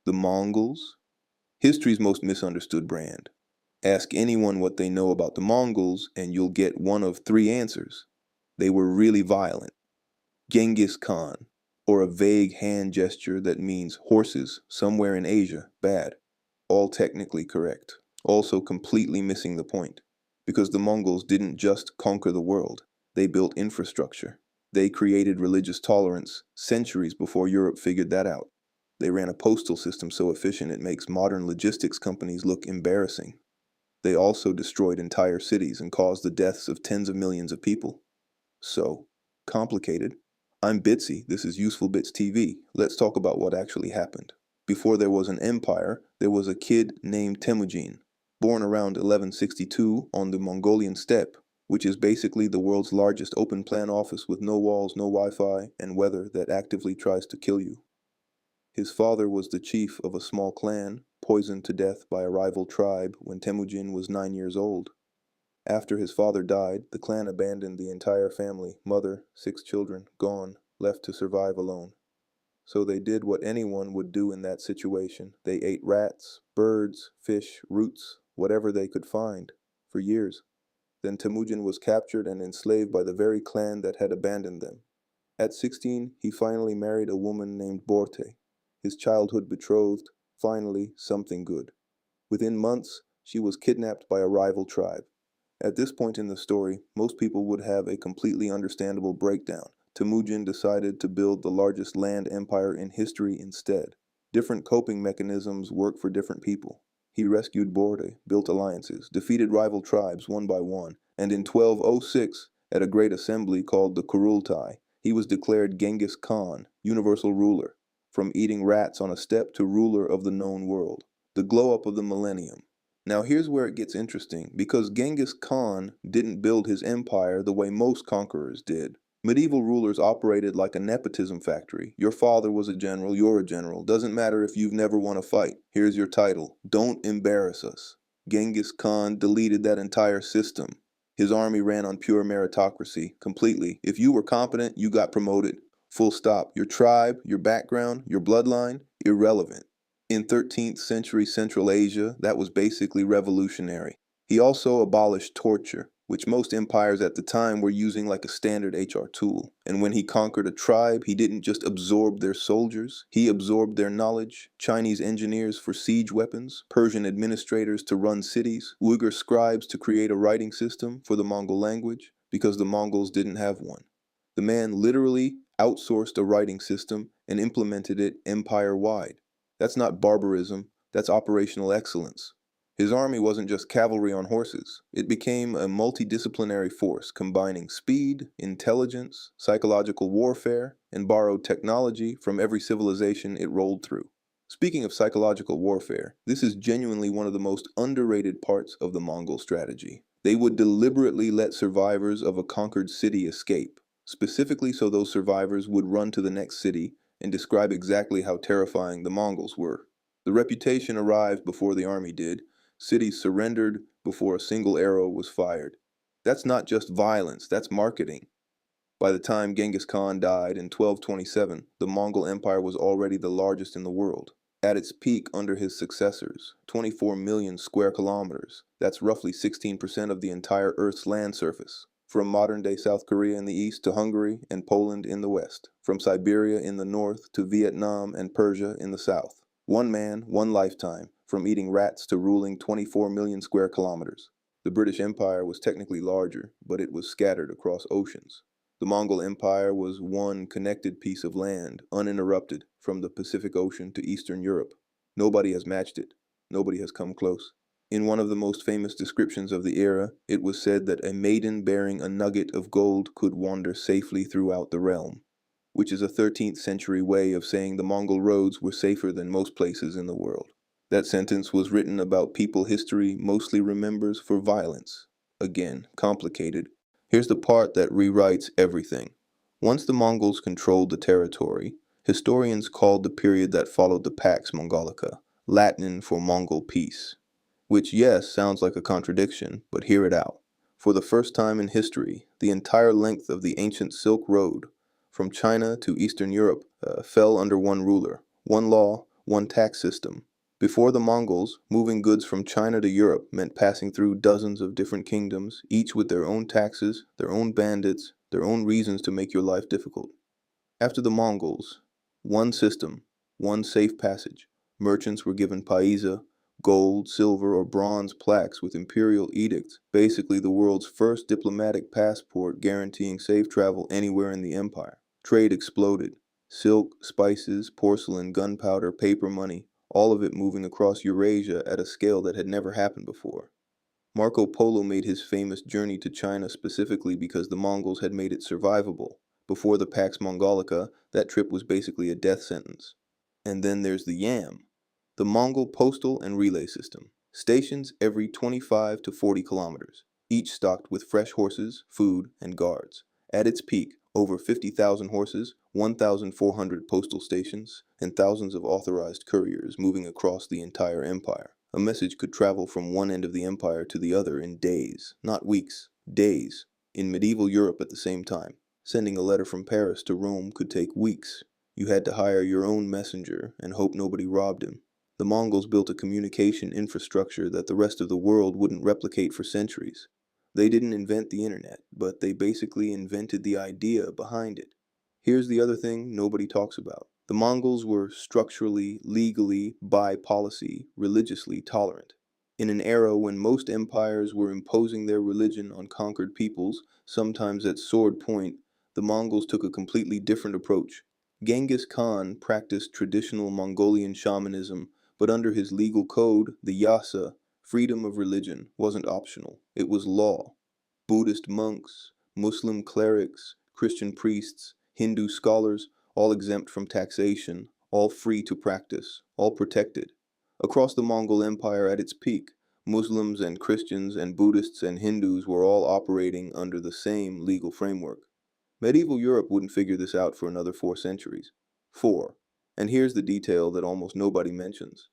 The Mongols? History's most misunderstood brand. Ask anyone what they know about the Mongols, and you'll get one of three answers. They were really violent. Genghis Khan, or a vague hand gesture that means horses somewhere in Asia, bad. All technically correct. Also completely missing the point. Because the Mongols didn't just conquer the world, they built infrastructure. They created religious tolerance centuries before Europe figured that out. They ran a postal system so efficient it makes modern logistics companies look embarrassing. They also destroyed entire cities and caused the deaths of tens of millions of people. So, complicated. I'm Bitsy, this is Useful Bits TV. Let's talk about what actually happened. Before there was an empire, there was a kid named Temujin, born around 1162 on the Mongolian steppe, which is basically the world's largest open plan office with no walls, no Wi-Fi, and weather that actively tries to kill you. His father was the chief of a small clan, poisoned to death by a rival tribe when Temujin was 9 years old. After his father died, the clan abandoned the entire family, mother, 6 children, gone, left to survive alone. So they did what anyone would do in that situation. They ate rats, birds, fish, roots, whatever they could find, for years. Then Temujin was captured and enslaved by the very clan that had abandoned them. At 16, he finally married a woman named Borte, his childhood betrothed, finally something good. Within months, she was kidnapped by a rival tribe. At this point in the story, most people would have a completely understandable breakdown. Temujin decided to build the largest land empire in history instead. Different coping mechanisms work for different people. He rescued Borte, built alliances, defeated rival tribes one by one, and in 1206, at a great assembly called the Kurultai, he was declared Genghis Khan, universal ruler, from eating rats on a steppe to ruler of the known world. The glow-up of the millennium. Now here's where it gets interesting, because Genghis Khan didn't build his empire the way most conquerors did. Medieval rulers operated like a nepotism factory. Your father was a general, you're a general. Doesn't matter if you've never won a fight. Here's your title. Don't embarrass us. Genghis Khan deleted that entire system. His army ran on pure meritocracy, completely. If you were competent, you got promoted. Full stop. Your tribe, your background, your bloodline, irrelevant. In 13th century Central Asia, that was basically revolutionary. He also abolished torture, which most empires at the time were using like a standard HR tool. And when he conquered a tribe, he didn't just absorb their soldiers, he absorbed their knowledge. Chinese engineers for siege weapons, Persian administrators to run cities, Uyghur scribes to create a writing system for the Mongol language, because the Mongols didn't have one. The man literally outsourced a writing system and implemented it empire-wide. That's not barbarism, that's operational excellence. His army wasn't just cavalry on horses. It became a multidisciplinary force combining speed, intelligence, psychological warfare, and borrowed technology from every civilization it rolled through. Speaking of psychological warfare, this is genuinely one of the most underrated parts of the Mongol strategy. They would deliberately let survivors of a conquered city escape, specifically so those survivors would run to the next city and describe exactly how terrifying the Mongols were. The reputation arrived before the army did. Cities surrendered before a single arrow was fired. That's not just violence, that's marketing. By the time Genghis Khan died in 1227, the Mongol Empire was already the largest in the world. At its peak under his successors, 24 million square kilometers. That's roughly 16% of the entire Earth's land surface. From modern-day South Korea in the east to Hungary and Poland in the west. From Siberia in the north to Vietnam and Persia in the south. One man, one lifetime, from eating rats to ruling 24 million square kilometers. The British Empire was technically larger, but it was scattered across oceans. The Mongol Empire was one connected piece of land, uninterrupted, from the Pacific Ocean to Eastern Europe. Nobody has matched it. Nobody has come close. In one of the most famous descriptions of the era, it was said that a maiden bearing a nugget of gold could wander safely throughout the realm, which is a 13th century way of saying the Mongol roads were safer than most places in the world. That sentence was written about people history mostly remembers for violence. Again, complicated. Here's the part that rewrites everything. Once the Mongols controlled the territory, historians called the period that followed the Pax Mongolica, Latin for Mongol peace. Which, yes, sounds like a contradiction, but hear it out. For the first time in history, the entire length of the ancient Silk Road, from China to Eastern Europe, fell under one ruler, one law, one tax system. Before the Mongols, moving goods from China to Europe meant passing through dozens of different kingdoms, each with their own taxes, their own bandits, their own reasons to make your life difficult. After the Mongols, one system, one safe passage. Merchants were given paisa, gold, silver, or bronze plaques with imperial edicts, basically the world's first diplomatic passport guaranteeing safe travel anywhere in the empire. Trade exploded. Silk, spices, porcelain, gunpowder, paper money, all of it moving across Eurasia at a scale that had never happened before. Marco Polo made his famous journey to China specifically because the Mongols had made it survivable. Before the Pax Mongolica, that trip was basically a death sentence. And then there's the YAM, the Mongol postal and relay system. Stations every 25 to 40 kilometers, each stocked with fresh horses, food, and guards. At its peak, over 50,000 horses, 1,400 postal stations, and thousands of authorized couriers moving across the entire empire. A message could travel from one end of the empire to the other in days, not weeks, days, in medieval Europe at the same time. Sending a letter from Paris to Rome could take weeks. You had to hire your own messenger and hope nobody robbed him. The Mongols built a communication infrastructure that the rest of the world wouldn't replicate for centuries. They didn't invent the internet, but they basically invented the idea behind it. Here's the other thing nobody talks about. The Mongols were structurally, legally, by policy, religiously tolerant. In an era when most empires were imposing their religion on conquered peoples, sometimes at sword point, the Mongols took a completely different approach. Genghis Khan practiced traditional Mongolian shamanism, but under his legal code, the Yasa, freedom of religion, wasn't optional. It was law. Buddhist monks, Muslim clerics, Christian priests, Hindu scholars, all exempt from taxation, all free to practice, all protected. Across the Mongol Empire at its peak, Muslims and Christians and Buddhists and Hindus were all operating under the same legal framework. Medieval Europe wouldn't figure this out for another 4 centuries. 4. And here's the detail that almost nobody mentions.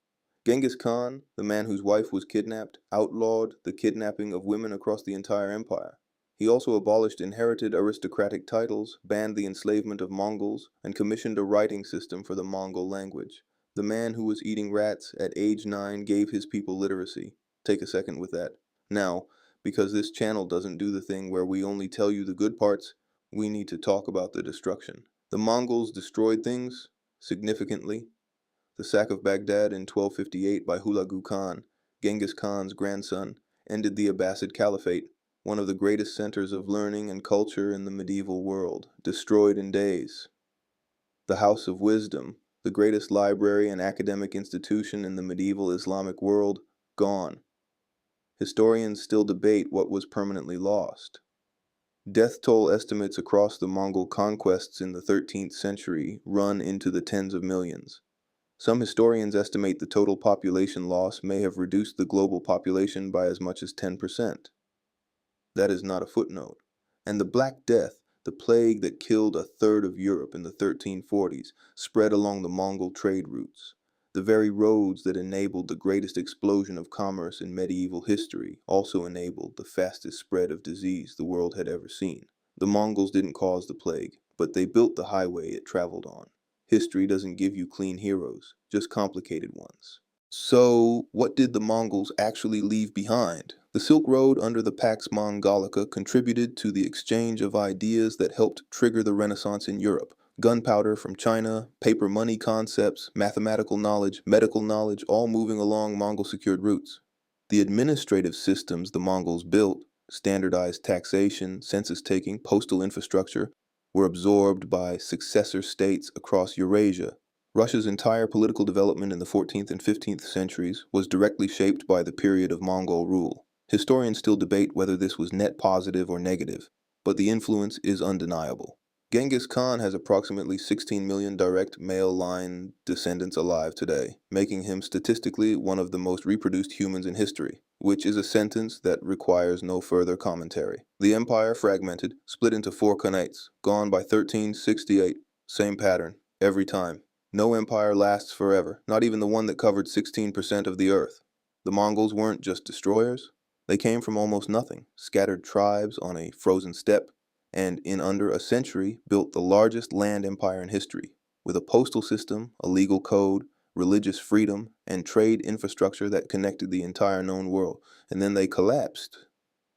Genghis Khan, the man whose wife was kidnapped, outlawed the kidnapping of women across the entire empire. He also abolished inherited aristocratic titles, banned the enslavement of Mongols, and commissioned a writing system for the Mongol language. The man who was eating rats at age 9 gave his people literacy. Take a second with that. Now, because this channel doesn't do the thing where we only tell you the good parts, we need to talk about the destruction. The Mongols destroyed things significantly. The sack of Baghdad in 1258 by Hulagu Khan, Genghis Khan's grandson, ended the Abbasid Caliphate, one of the greatest centers of learning and culture in the medieval world, destroyed in days. The House of Wisdom, the greatest library and academic institution in the medieval Islamic world, gone. Historians still debate what was permanently lost. Death toll estimates across the Mongol conquests in the 13th century run into the tens of millions. Some historians estimate the total population loss may have reduced the global population by as much as 10%. That is not a footnote. And the Black Death, the plague that killed a third of Europe in the 1340s, spread along the Mongol trade routes. The very roads that enabled the greatest explosion of commerce in medieval history also enabled the fastest spread of disease the world had ever seen. The Mongols didn't cause the plague, but they built the highway it traveled on. History doesn't give you clean heroes, just complicated ones. So, what did the Mongols actually leave behind? The Silk Road under the Pax Mongolica contributed to the exchange of ideas that helped trigger the Renaissance in Europe. Gunpowder from China, paper money concepts, mathematical knowledge, medical knowledge, all moving along Mongol-secured routes. The administrative systems the Mongols built, standardized taxation, census-taking, postal infrastructure, were absorbed by successor states across Eurasia. Russia's entire political development in the 14th and 15th centuries was directly shaped by the period of Mongol rule. Historians still debate whether this was net positive or negative, but the influence is undeniable. Genghis Khan has approximately 16 million direct male line descendants alive today, making him statistically one of the most reproduced humans in history, which is a sentence that requires no further commentary. The empire fragmented, split into 4 khanates, gone by 1368. Same pattern, every time. No empire lasts forever, not even the one that covered 16% of the earth. The Mongols weren't just destroyers. They came from almost nothing, scattered tribes on a frozen steppe, and in under a century built the largest land empire in history, with a postal system, a legal code, religious freedom, and trade infrastructure that connected the entire known world. And then they collapsed,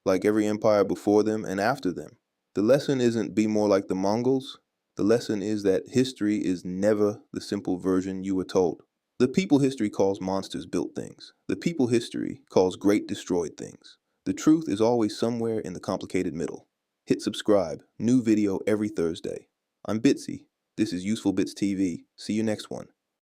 like every empire before them and after them. The lesson isn't be more like the Mongols. The lesson is that history is never the simple version you were told. The people history calls monsters built things. The people history calls great destroyed things. The truth is always somewhere in the complicated middle. Hit subscribe. New video every Thursday. I'm Bitsy. This is Useful Bits TV. See you next one.